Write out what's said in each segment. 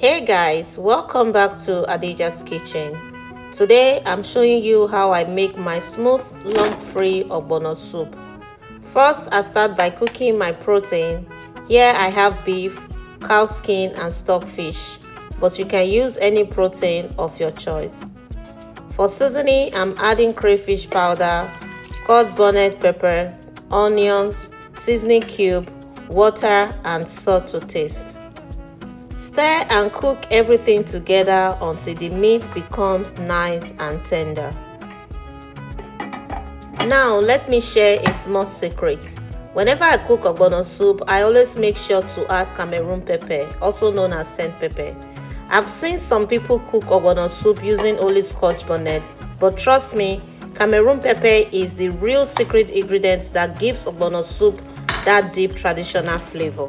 Hey guys, welcome back to Adeejat's kitchen. Today I'm showing you how I make my smooth lump-free ogbono soup. First, I start by cooking my protein. Here I have beef, cow skin and stock fish, but you can use any protein of your choice. For seasoning, I'm adding crayfish powder, Scotch bonnet pepper, onions, seasoning cube, water and salt to taste. Stir and cook everything together until the meat becomes nice and tender. Now let me share a small secret. Whenever I cook ogbono soup, I always make sure to add Cameroon pepper, also known as sand pepper. I've seen some people cook ogbono soup using only Scotch bonnet, but trust me, Cameroon pepper is the real secret ingredient that gives ogbono soup that deep traditional flavor.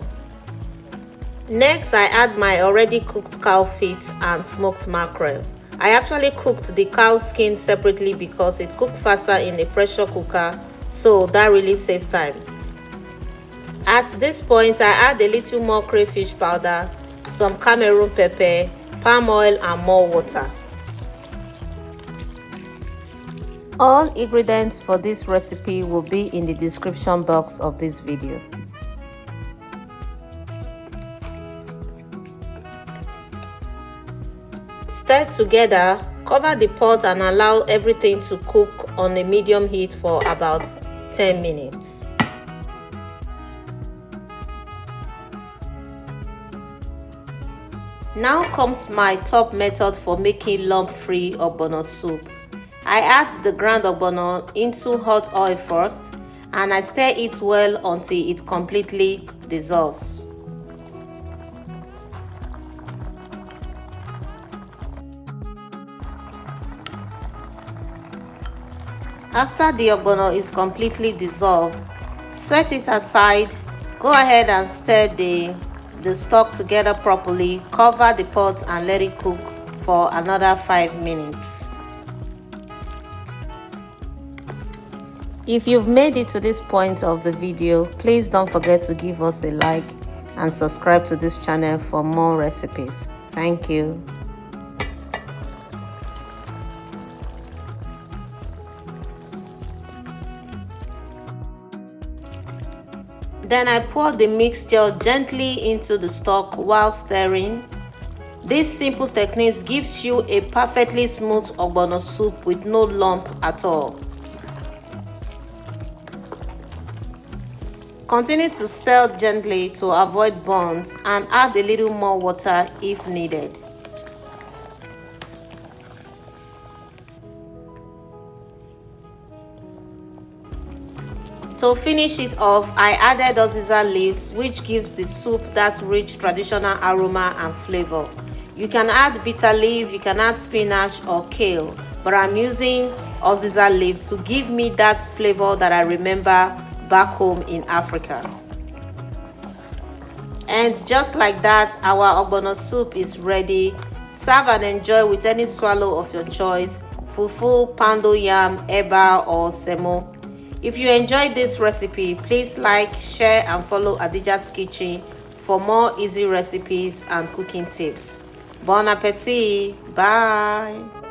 Next, I add my already cooked cow feet and smoked mackerel. I actually cooked the cow skin separately because it cooked faster in a pressure cooker, so that really saves time. At this point, I add a little more crayfish powder, some Cameroon pepper, palm oil and more water. All ingredients for this recipe will be in the description box of this video. Stir together, cover the pot and allow everything to cook on a medium heat for about 10 minutes. Now comes my top method for making lump-free ogbono soup. I add the ground ogbono into hot oil first and I stir it well until it completely dissolves. After the ogbono is completely dissolved, set it aside. Go ahead and stir the stock together properly, cover the pot and let it cook for another 5 minutes. If you've made it to this point of the video, please don't forget to give us a like and subscribe to this channel for more recipes. Thank you. Then I pour the mixture gently into the stock while stirring. This simple technique gives you a perfectly smooth ogbono soup with no lump at all. Continue to stir gently to avoid burns and add a little more water if needed. To finish it off, I added Oziza Leaves, which gives the soup that rich traditional aroma and flavor. You can add bitter leaf, you can add spinach or kale, but I'm using Oziza Leaves to give me that flavor that I remember back home in Africa. And just like that, our ogbono soup is ready. Serve and enjoy with any swallow of your choice: fufu, pounded yam, eba or semo. If you enjoyed this recipe, please like, share and follow Adeejat's Kitchen for more easy recipes and cooking tips. Bon appetit! Bye!